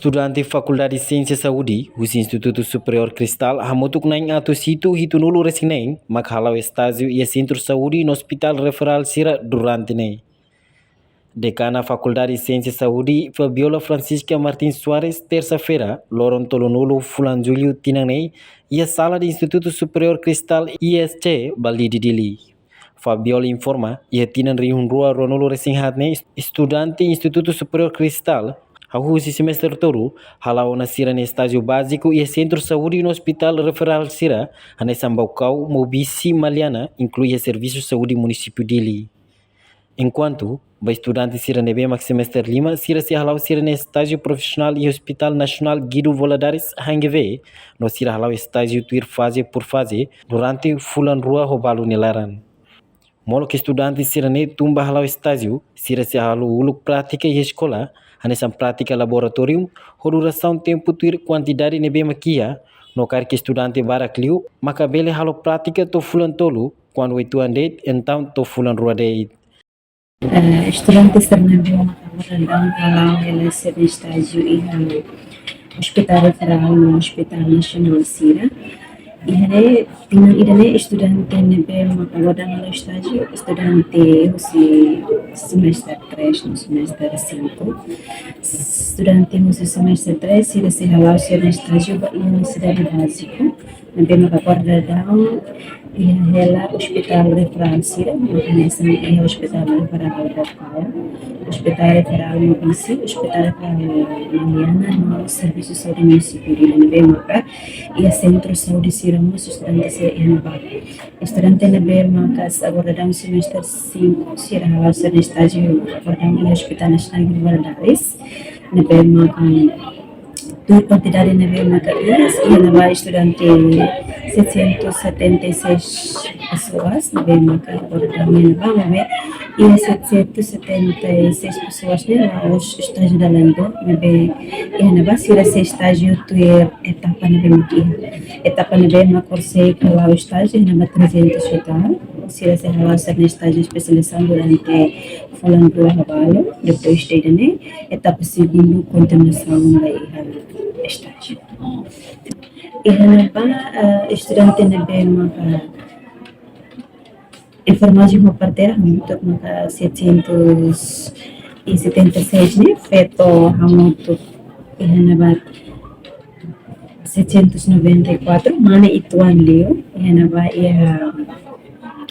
Estudante Faculdade de Ciência e Saúde, o Instituto Superior Cristal, hamutuk naing ato situ hitunulu resineng, makhalau estágio e centro de saúde no Hospital Referral Sira durante nei. Decana Faculdade de Ciência e Saúde, Fabiola Francisca Martins Soares, terça-feira, Loron Tolonolo Fulan Julio Tinanei, e a sala do Instituto Superior Cristal ISC, Bali Dili. Fabiola informa, e a Tinan Rihun Rua Ronolo Resinhatne, estudante Instituto Superior Cristal, Hahusi semestre todo, halau na sira no estágio básico e centro de saúde no Hospital Referral Sira, a Sambaucau, Mobisi Maliana, inclui serviços de saúde município dele. Enquanto, o estudante Sira Nebema semestre Lima, Sira se halau Sira no estágio profissional e Hospital Nacional Guido Voladares, Hangeve, no Sira halau estágio tuir fase por fase, durante Fulan Rua Robalo Nilaran. Molo que estudante Sira ne tumba halau estágio, Sira se halau uluk prática e escola, nessa prática laboratório, a duração tempo tuir quantidade nebe maquia, no car que estudante baracliu, macabele halo prática to fulan tolo, quando itu andeit, então to fulan ruadeit. Estudantes ternabiam macabordang halau elas ser estágio e Hospital Referral no Hospital Nacional Sira. Ihane tinang idane estudante nebe macabordang halau estágio, estudante usi semestre 3 no semestre 5. Estudante no semestre 3 sira se halau ser estágio ba universidade básico, nebe macabordang ela Hospital Referral Sira, mecanismo é Hospital Referral Local, Hospital Referral Mobisi, Hospital Referral Mariana, no Serviço de Saúde Municipal de Nebemaca e a Centro de Saúde Sira, os estudantes de Enaba. Estudante Nebemaca, agora dá semestre 5, Sira Halas no estágio, agora dá no Hospital Nacional de Valadares, Nebemaca. Tur quantidade de Nebemaca e Enaba estudante 776 pessoas, Nebemaca, agora também vamos ver, e 776 pessoas os estágios da Lando, e Enaba, se esse estágio tu é etapa Nebemaca, etapa Nebemaca, cursei lá o estágio, Enaba 300 total, se esse relação no estágio de especialização durante falando do trabalho, depois de né, etapa segundo, continuação da estágio. E para estudante Nebemaca, informasi mo partera untuk maka 776 né, feito hamutuk ihanabat 794 mana ituan leo ihanabat ia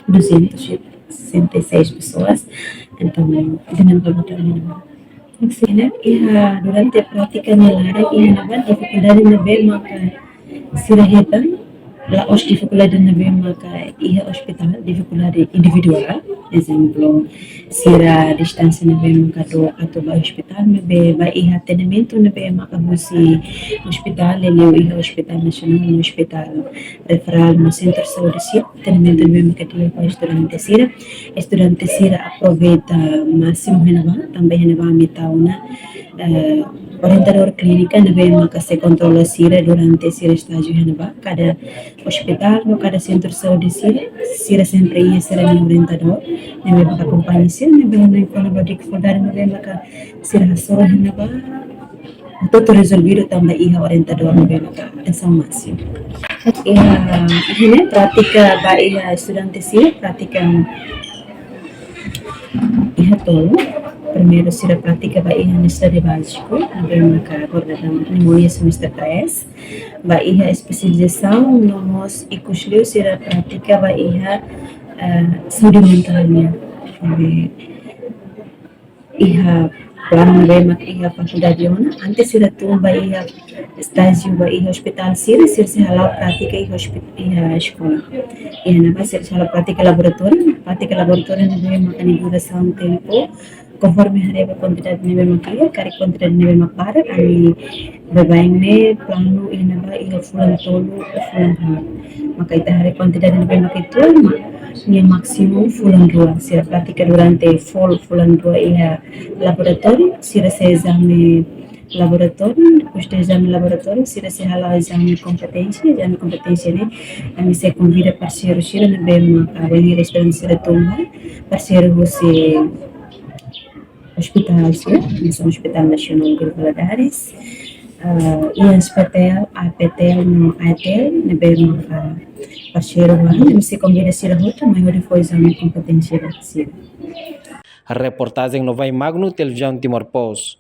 266 pessoas, então dengan kemudian durante a prática nelara ihanabat dificuldade Nebemaca sirahetan la os dificuldade Nebemaca ia hospital dificuldade individual, exemplo sira distância Nebemaca do atau ba hospital mebe ba ia atendimento Nebemaca musi hospital leu ia hospital nacional no hospital referral no centro de saúde sira atendimento Nebemaca dia para estudante sira aproveita máximo renova também renova mitauna orientador clínica Nebemaca se controla sira durante sira estágio renova cada hospital no cada centro de saúde sira sempre ia ser orientador Nebemaca acompanha sira Nebemaca quando badi dificuldade Nebemaca sira soro renova tudo resolvido também ia orientador Nebemaca essa máximo ini prática ba ia estudante sira prática ia tolo primeiro sira prática ba ia no estado básico Nebemaca agora da pneumonia semestre 3 ba ia especialização no nos ikusleu sira prática ba ia saúde mentalnya ia plano Nebemaca ia faculdade ona antes sira tumba ia estágio ba ia hospital sira se halau prática ia escola ia na base se halau prática laboratório Nebemaca ni duração tempo conforme hareba quantidade Nebemaca ia cari quantidade Nebemaca para kami bebaine plano inaba ia fulan tolo fulan hal maka ita hari quantidade Nebemaca itu minha maximum fulan 2 sira prática durante fulan 2 ia laboratório sira se exame laboratório depois do exame laboratório sira se halau exame competência né kami se convida parceiro sira Nebemaca venir estudante sira tumba parceiro você hospital sira Hospital Nacional de Valadares Ian Spatel, Apetel, no Atel, na Bermaka, parceiro lá, se convida a ser a outra, maior foi a competência da ser. A reportagem no Vai Magno, televisão Timor-Pós.